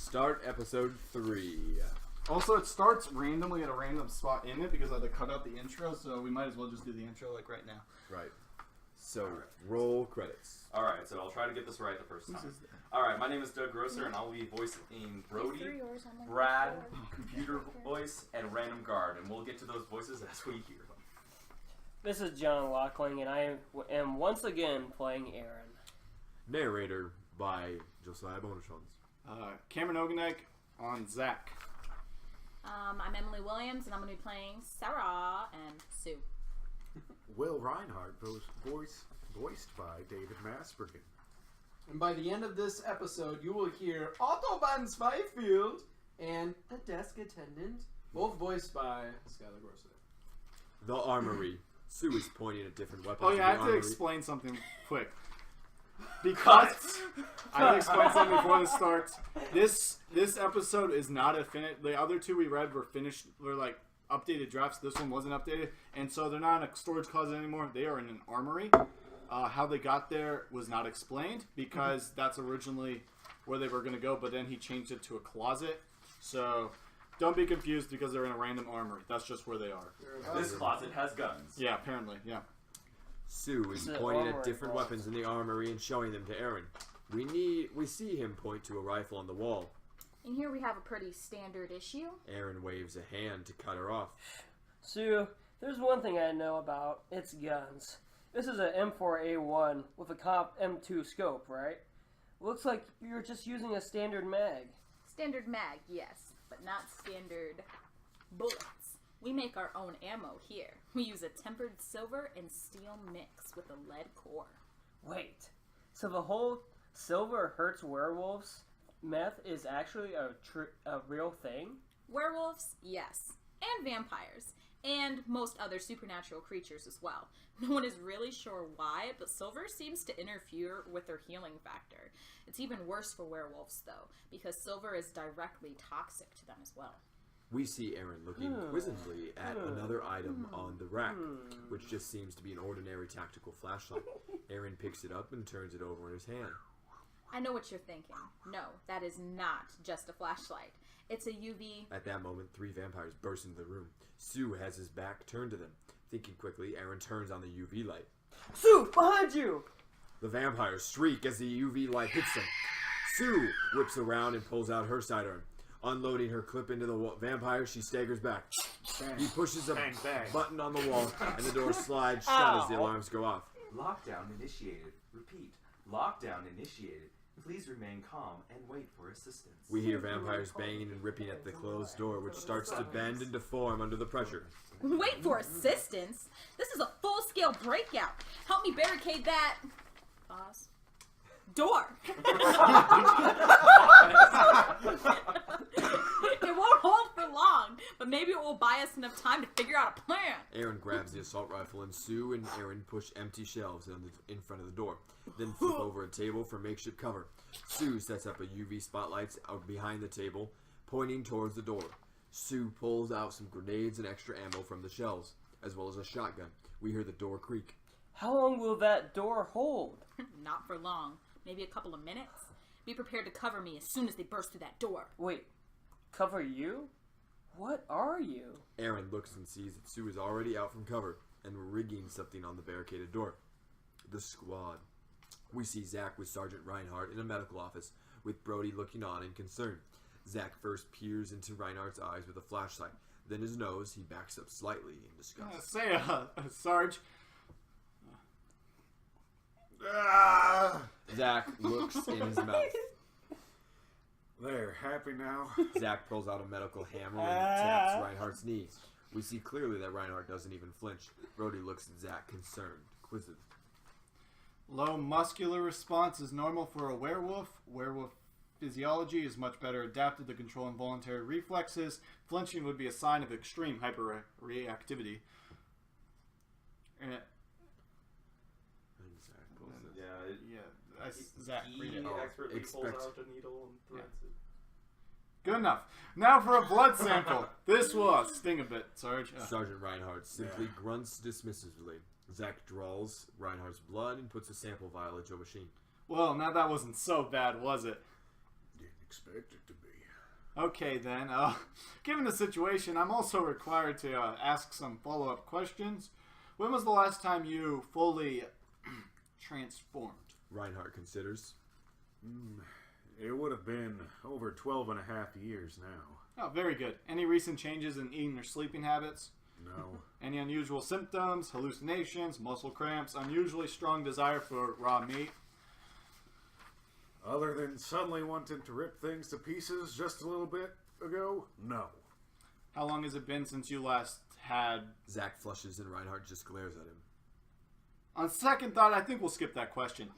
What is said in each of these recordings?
Start episode 3. Also, it starts randomly at a random spot in it because I had to cut out the intro, so we might as well just do the intro like right now. Right. So, roll credits. Alright, so I'll try to get this right the first time. Alright, my name is Doug Grosser, and I'll be voicing Brody, Brad, Computer Voice, and Random Guard, and we'll get to those voices as we hear them. This is John Lockling, and I am once again playing Aaron. Narrator by Josiah Bonachons. Cameron Oganek on Zach. I'm Emily Williams, and I'm going to be playing Sarah and Sue. Will Reinhardt, voiced by David Maspergen. And by the end of this episode, you will hear Autobahn Zweifield and a desk attendant, both voiced by Skylar Grosser. The Armory. Sue is pointing at different weapons. Oh yeah, I have to explain something quick. Because I have to explain something before this starts. This episode is not a finished. The other two we read were finished. Were like updated drafts. This one wasn't updated, and so they're not in a storage closet anymore. They are in an armory. How they got there was not explained because that's originally where they were going to go, but then he changed it to a closet. So don't be confused because they're in a random armory. That's just where they are. This closet has guns. Yeah, apparently, yeah. Sue is pointing at different weapons in the armory and showing them to Aaron. We see him point to a rifle on the wall. And here we have a pretty standard issue. Aaron waves a hand to cut her off. Sue, there's one thing I know about. It's guns. This is an M4A1 with a Comp M2 scope, right? Looks like you're just using a standard mag. Standard mag, yes, but not standard bullets. We make our own ammo here. We use a tempered silver and steel mix with a lead core. Wait, so the whole silver hurts werewolves meth is actually a real thing? Werewolves, yes, and vampires, and most other supernatural creatures as well. No one is really sure why, but silver seems to interfere with their healing factor. It's even worse for werewolves, though, because silver is directly toxic to them as well. We see Aaron looking quizzically at another item on the rack, which just seems to be an ordinary tactical flashlight. Aaron picks it up and turns it over in his hand. I know what you're thinking. No, that is not just a flashlight. It's a UV... At that moment, 3 vampires burst into the room. Sue has his back turned to them. Thinking quickly, Aaron turns on the UV light. Sue, behind you! The vampires shriek as the UV light hits them. Sue whips around and pulls out her sidearm. Unloading her clip into the vampire, she staggers back. Bang. He pushes a Bang, bang. button on the wall, and the door slides shut as the alarms go off. Lockdown initiated. Repeat. Lockdown initiated. Please remain calm and wait for assistance. We hear vampires banging and ripping at the closed door, which starts to bend and deform under the pressure. Wait for assistance? This is a full-scale breakout. Help me barricade that... Pause. Door. It won't hold for long, but maybe it will buy us enough time to figure out a plan. Aaron grabs the assault rifle, and Sue and Aaron push empty shelves in front of the door, then flip over a table for makeshift cover. Sue sets up a UV spotlights out behind the table, pointing towards the door. Sue pulls out some grenades and extra ammo from the shelves, as well as a shotgun. We hear the door creak. How long will that door hold? Not for long. Maybe a couple of minutes. Be prepared to cover me as soon as they burst through that door. Wait, cover you? What are you? Aaron looks and sees that Sue is already out from cover and rigging something on the barricaded door. The squad. We see Zach with Sergeant Reinhardt in a medical office, with Brody looking on in concern. Zach first peers into Reinhardt's eyes with a flashlight. Then his nose, he backs up slightly in disgust. Sarge. Zach looks in his mouth. There, happy now? Zach pulls out a medical hammer and taps Reinhardt's knee. We see clearly that Reinhardt doesn't even flinch. Brody looks at Zach, concerned, quizzical. Low muscular response is normal for a werewolf. Werewolf physiology is much better adapted to control involuntary reflexes. Flinching would be a sign of extreme hyperreactivity. Zach, read it. He expertly pulls out a needle and threads it. Good enough. Now for a blood sample. This will sting a bit, Sarge. Sergeant Reinhardt simply grunts dismissively. Zach draws Reinhardt's blood and puts a sample vial into a machine. Well, now that wasn't so bad, was it? Didn't expect it to be. Okay, then. Given the situation, I'm also required to ask some follow-up questions. When was the last time you fully transformed? Reinhardt considers. It would have been over 12 and a half years now. Oh, very good. Any recent changes in eating or sleeping habits? No. Any unusual symptoms, hallucinations, muscle cramps, unusually strong desire for raw meat? Other than suddenly wanting to rip things to pieces just a little bit ago, no. How long has it been since you last had... Zach flushes and Reinhardt just glares at him. On second thought, I think we'll skip that question.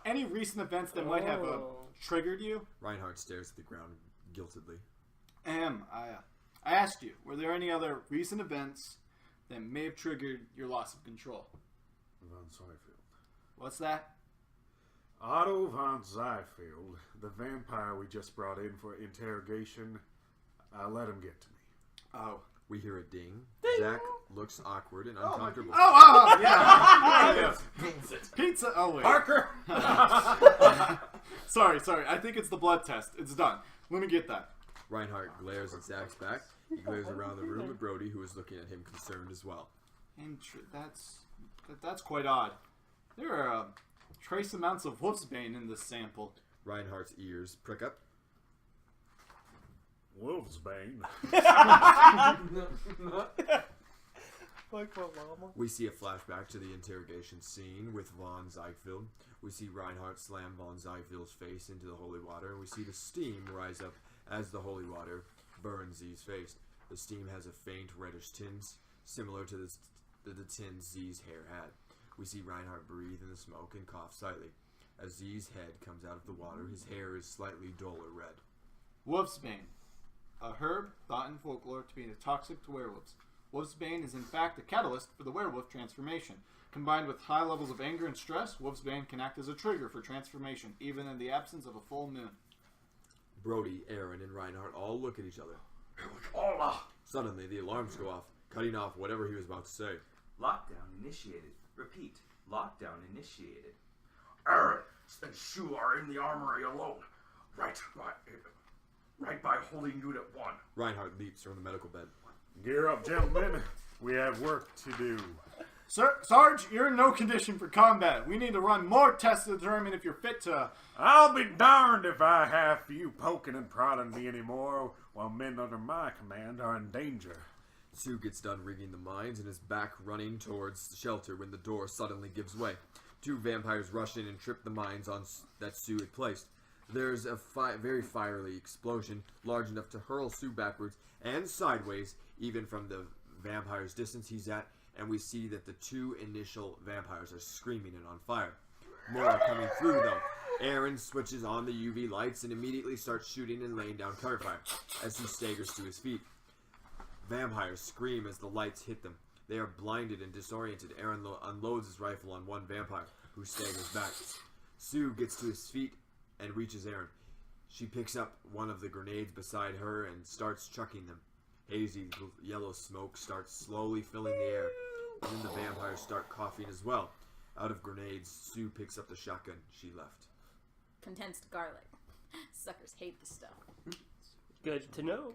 Any recent events that might have triggered you? Reinhardt stares at the ground guiltedly. I asked you, were there any other recent events that may have triggered your loss of control? Von Zyfield. What's that? Otto von Zyfield, the vampire we just brought in for interrogation, let him get to me. Oh. We hear a ding. Zach looks awkward and uncomfortable. Yeah. Pizza. Oh, wait. Parker! Sorry. I think it's the blood test. It's done. Let me get that. Reinhardt glares at Zach's back. He glares around the room at Brody, who is looking at him concerned as well. That's quite odd. There are trace amounts of wolfsbane in this sample. Reinhardt's ears prick up. Wolfsbane. We see a flashback to the interrogation scene with Von Zyfield. We see Reinhardt slam Von Zyfield's face into the holy water. We see the steam rise up as the holy water burns Z's face. The steam has a faint reddish tint, similar to the tint Z's hair had. We see Reinhardt breathe in the smoke and cough slightly. As Z's head comes out of the water, his hair is slightly duller red. Wolfsbane. A herb thought in folklore to be toxic to werewolves. Wolfsbane is in fact a catalyst for the werewolf transformation. Combined with high levels of anger and stress, Wolfsbane can act as a trigger for transformation, even in the absence of a full moon. Brody, Aaron, and Reinhardt all look at each other. Hola! Suddenly, the alarms go off, cutting off whatever he was about to say. Lockdown initiated. Repeat. Lockdown initiated. Aaron and Sue are in the armory alone. Right by holding unit 1. Reinhardt leaps from the medical bed. Gear up, gentlemen. We have work to do. Sarge, you're in no condition for combat. We need to run more tests to determine if you're fit to... I'll be darned if I have you poking and prodding me anymore while men under my command are in danger. Sue gets done rigging the mines and is back running towards the shelter when the door suddenly gives way. 2 vampires rush in and trip the mines that Sue had placed. There's a very fiery explosion, large enough to hurl Sue backwards and sideways, even from the vampire's distance he's at, and we see that the 2 initial vampires are screaming and on fire. More are coming through, though. Aaron switches on the UV lights and immediately starts shooting and laying down cover fire as he staggers to his feet. Vampires scream as the lights hit them. They are blinded and disoriented. Aaron unloads his rifle on one vampire, who staggers back. Sue gets to his feet and reaches Aaron. She picks up one of the grenades beside her and starts chucking them. Hazy yellow smoke starts slowly filling the air, and then the vampires start coughing as well. Out of grenades, Sue picks up the shotgun she left. Condensed garlic. Suckers hate this stuff. Good to know.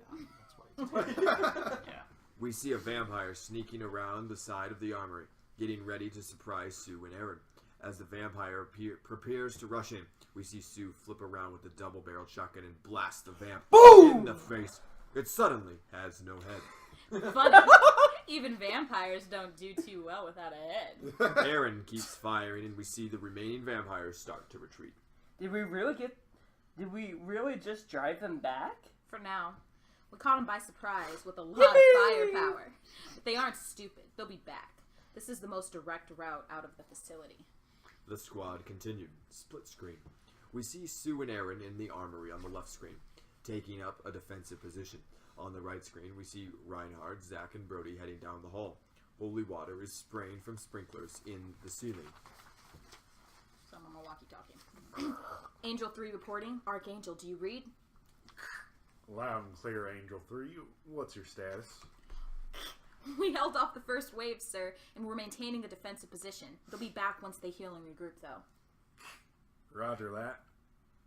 We see a vampire sneaking around the side of the armory, getting ready to surprise Sue and Aaron. As the vampire prepares to rush in, we see Sue flip around with the double-barreled shotgun and blast the vamp in the face. It suddenly has no head. Funny. Even vampires don't do too well without a head. Aaron keeps firing, and we see the remaining vampires start to retreat. Did we really just drive them back? For now. We caught them by surprise with a lot of firepower. But they aren't stupid. They'll be back. This is the most direct route out of the facility. The squad continued. Split screen. We see Sue and Aaron in the armory on the left screen, taking up a defensive position. On the right screen, we see Reinhardt, Zach, and Brody heading down the hall. Holy water is spraying from sprinklers in the ceiling. So I'm on my walkie-talkie. Angel 3 reporting. Archangel, do you read? Loud and clear, Angel 3. What's your status? We held off the first wave, sir, and we're maintaining a defensive position. They'll be back once they heal and regroup, though. Roger that.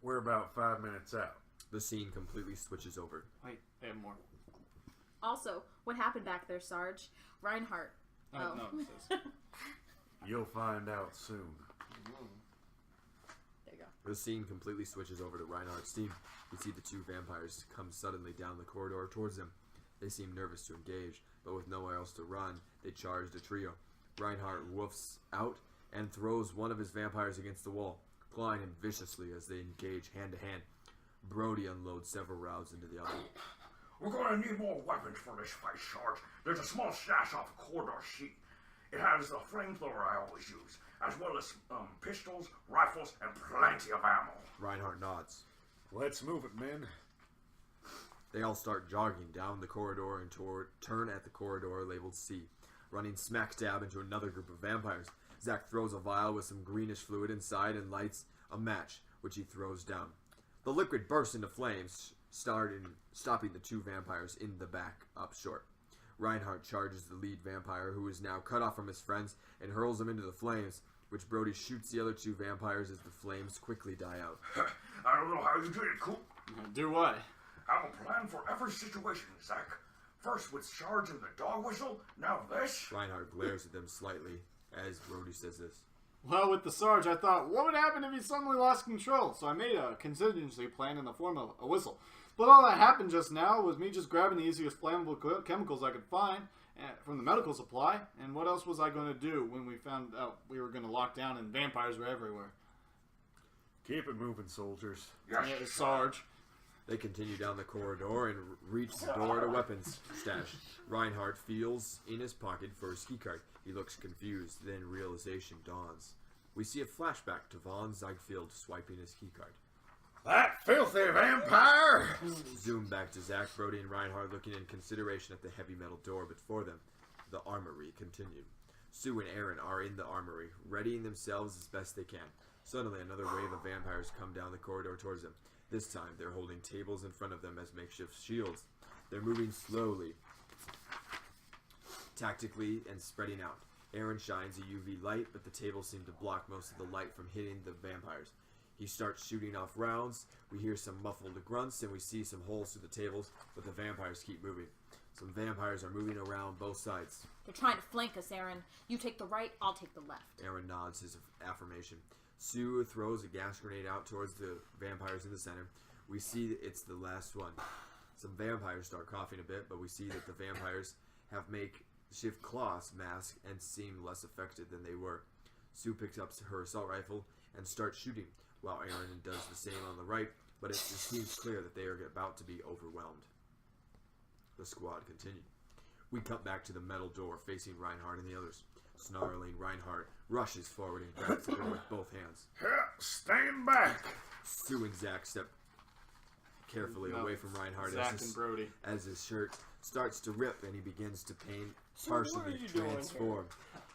We're about 5 minutes out. The scene completely switches over. Wait, I have more. Also, what happened back there, Sarge? Reinhardt. No, it says. You'll find out soon. There you go. The scene completely switches over to Reinhardt's team. We see the two vampires come suddenly down the corridor towards them. They seem nervous to engage, but with nowhere else to run, they charge the trio. Reinhardt woofs out and throws one of his vampires against the wall, clawing him viciously as they engage hand to hand. Brody unloads several rounds into the other. We're gonna need more weapons for this fight, Sarge. There's a small stash off the corridor sheet. It has the flamethrower I always use, as well as pistols, rifles, and plenty of ammo. Reinhardt nods. Let's move it, men. They all start jogging down the corridor and turn at the corridor labeled C, running smack dab into another group of vampires. Zack throws a vial with some greenish fluid inside and lights a match, which he throws down. The liquid bursts into flames, stopping the two vampires in the back up short. Reinhardt charges the lead vampire, who is now cut off from his friends, and hurls him into the flames, which Brody shoots the other two vampires as the flames quickly die out. I don't know how you did it, Coop. Do what? I have a plan for every situation, Zack. First with Sarge and the dog whistle, now this. Reinhardt glares at them slightly as Brody says this. Well, with the Sarge, I thought, what would happen if he suddenly lost control? So I made a contingency plan in the form of a whistle. But all that happened just now was me just grabbing the easiest flammable chemicals I could find from the medical supply. And what else was I going to do when we found out we were going to lock down and vampires were everywhere? Keep it moving, soldiers. Yes, Yeah, Sarge. They continue down the corridor and reach the door to weapons stash. Reinhardt feels in his pocket for his keycard. He looks confused, then realization dawns. We see a flashback to Vaughn Ziegfeld swiping his keycard. That filthy vampire! Zoom back to Zack, Brody, and Reinhardt looking in consideration at the heavy metal door before them. The armory continued. Sue and Aaron are in the armory, readying themselves as best they can. Suddenly, another wave of vampires come down the corridor towards them. This time, they're holding tables in front of them as makeshift shields. They're moving slowly, tactically, and spreading out. Aaron shines a UV light, but the tables seem to block most of the light from hitting the vampires. He starts shooting off rounds. We hear some muffled grunts, and we see some holes through the tables, but the vampires keep moving. Some vampires are moving around both sides. They're trying to flank us, Aaron. You take the right, I'll take the left. Aaron nods his affirmation. Sue throws a gas grenade out towards the vampires in the center. We see that it's the last one. Some vampires start coughing a bit, but we see that the vampires have makeshift cloth masks and seem less affected than they were. Sue picks up her assault rifle and starts shooting, while Aaron does the same on the right, but it just seems clear that they are about to be overwhelmed. The squad continued. We cut back to the metal door facing Reinhardt and the others. Snarling, Reinhardt rushes forward and grabs the door with both hands. Stand back! Sue and Zack step carefully away from Reinhardt Zack and Brody. as his shirt starts to rip and he begins to So what are partially you doing here? transform.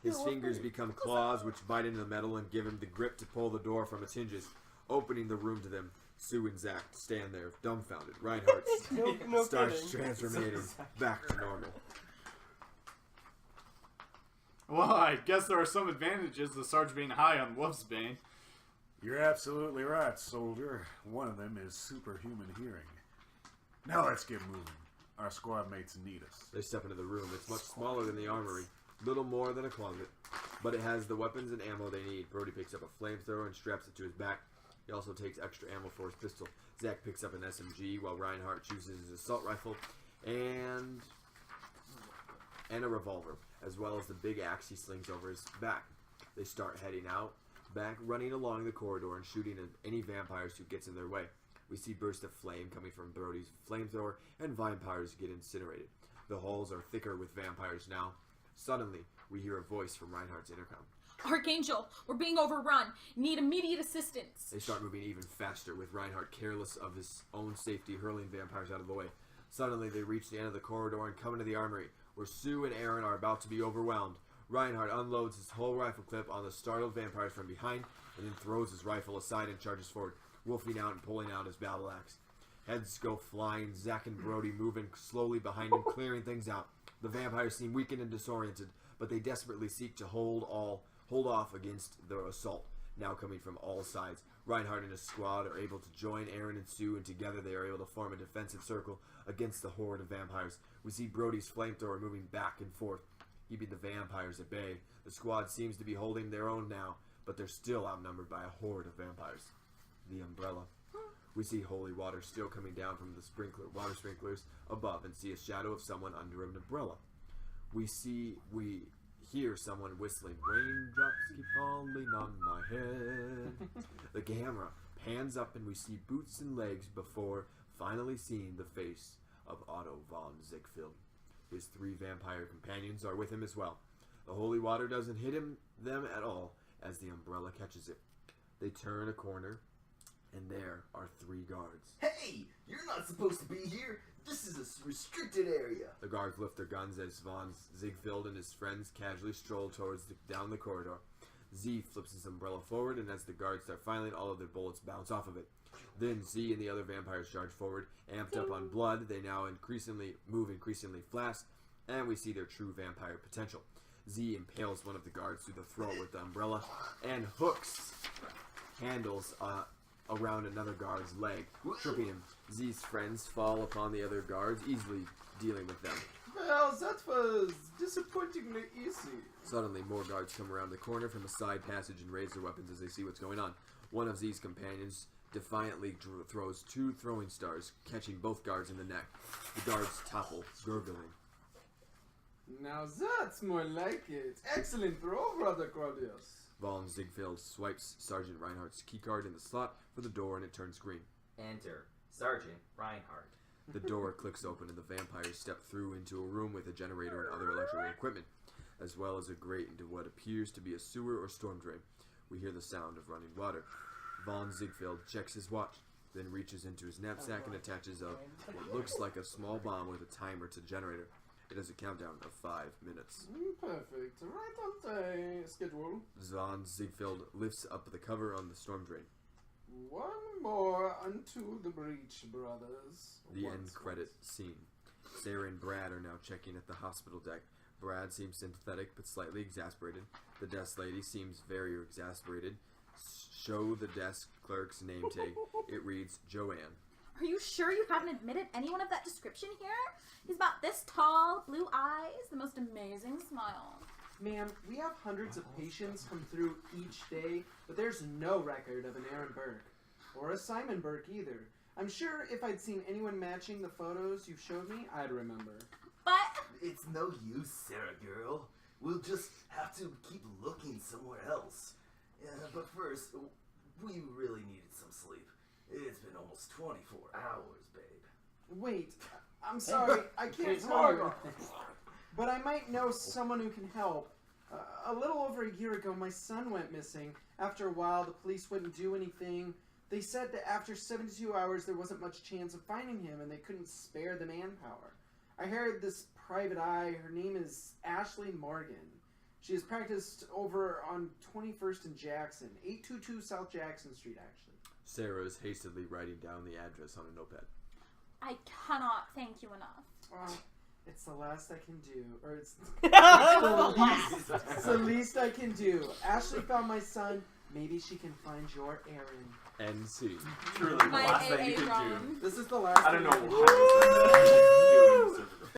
His fingers become claws which bite into the metal and give him the grip to pull the door from its hinges, opening the room to them. Sue and Zack stand there, dumbfounded. Reinhardt No starts kidding. transforming back to normal. Well, I guess there are some advantages to Sarge being high on Wolfsbane. You're absolutely right, soldier. One of them is superhuman hearing. Now let's get moving. Our squad mates need us. They step into the room. It's much smaller than the armory, little more than a closet, but it has the weapons and ammo they need. Brody picks up a flamethrower and straps it to his back. He also takes extra ammo for his pistol. Zack picks up an SMG while Reinhardt chooses his assault rifle and a revolver, as well as the big axe he slings over his back. They start heading out, back running along the corridor and shooting at any vampires who gets in their way. We see bursts of flame coming from Brody's flamethrower, and vampires get incinerated. The halls are thicker with vampires now. Suddenly, we hear a voice from Reinhardt's intercom. Archangel, we're being overrun. Need immediate assistance. They start moving even faster, with Reinhardt careless of his own safety, hurling vampires out of the way. Suddenly, they reach the end of the corridor and come into the armory, where Sue and Aaron are about to be overwhelmed. Reinhardt unloads his whole rifle clip on the startled vampires from behind, and then throws his rifle aside and charges forward, wolfing out and pulling out his battle axe. Heads go flying, Zack and Brody moving slowly behind him, clearing things out. The vampires seem weakened and disoriented, but they desperately seek to hold off against the assault, now coming from all sides. Reinhardt and his squad are able to join Aaron and Sue, and together they are able to form a defensive circle against the horde of vampires. We see Brody's flamethrower moving back and forth, keeping the vampires at bay. The squad seems to be holding their own now, but they're still outnumbered by a horde of vampires. The umbrella. We see holy water still coming down from the water sprinklers above and see a shadow of someone under an umbrella. We hear someone whistling, raindrops keep falling on my head. The camera pans up and we see boots and legs before finally seeing the face of Otto von Ziegfeld. His 3 vampire companions are with him as well. The holy water doesn't hit them at all as the umbrella catches it. They turn a corner and there are 3 guards. Hey, you're not supposed to be here. This is a restricted area. The guards lift their guns as von Ziegfeld and his friends casually stroll down the corridor. Z flips his umbrella forward, and as the guards start firing, all of their bullets bounce off of it. Then Z and the other vampires charge forward, amped up on blood. They now move increasingly fast, and we see their true vampire potential. Z impales one of the guards through the throat with the umbrella and hooks handles around another guard's leg, tripping him. Z's friends fall upon the other guards, easily dealing with them. Well, that was disappointingly easy. Suddenly, more guards come around the corner from a side passage and raise their weapons as they see what's going on. One of Z's companions defiantly throws 2 throwing stars, catching both guards in the neck. The guards topple, gurgling. Now that's more like it. Excellent throw, Brother Claudius. Von Ziegfeld swipes Sergeant Reinhardt's keycard in the slot for the door and it turns green. Enter Sergeant Reinhardt. The door clicks open and the vampires step through into a room with a generator and other electrical equipment, as well as a grate into what appears to be a sewer or storm drain. We hear the sound of running water. Von Ziegfeld checks his watch, then reaches into his knapsack and attaches what looks like a small bomb with a timer to the generator. It has a countdown of 5 minutes. Perfect. Right on schedule. Von Ziegfeld lifts up the cover on the storm drain. One more unto the breach, brothers. The end credit scene. Sarah and Brad are now checking at the hospital deck. Brad seems sympathetic but slightly exasperated. The desk lady seems very exasperated. Show the desk clerk's name tag. It reads Joanne. Are you sure you haven't admitted anyone of that description here? He's about this tall, blue eyes, the most amazing smile. Ma'am, we have hundreds of patients come through each day, but there's no record of an Aaron Burke. Or a Simon Burke either. I'm sure if I'd seen anyone matching the photos you showed me, I'd remember. But It's no use, Sarah girl. We'll just have to keep looking somewhere else. But first, we really needed some sleep. It's been almost 24 hours, babe. Wait, I'm sorry, I can't tell you. But I might know someone who can help. A little over a year ago, my son went missing. After a while, the police wouldn't do anything. They said that after 72 hours, there wasn't much chance of finding him, and they couldn't spare the manpower. I hired this private eye. Her name is Ashley Morgan. She has practiced over on 21st and Jackson, 822 South Jackson Street, actually. Sarah is hastily writing down the address on a notepad. I cannot thank you enough. It's the last I can do, or it's the least I can do. Ashley found my son. Maybe she can find your Aaron. NC. Truly, the My last thing AA you could Ron. do. This is the last. I don't know thing why I was doing this.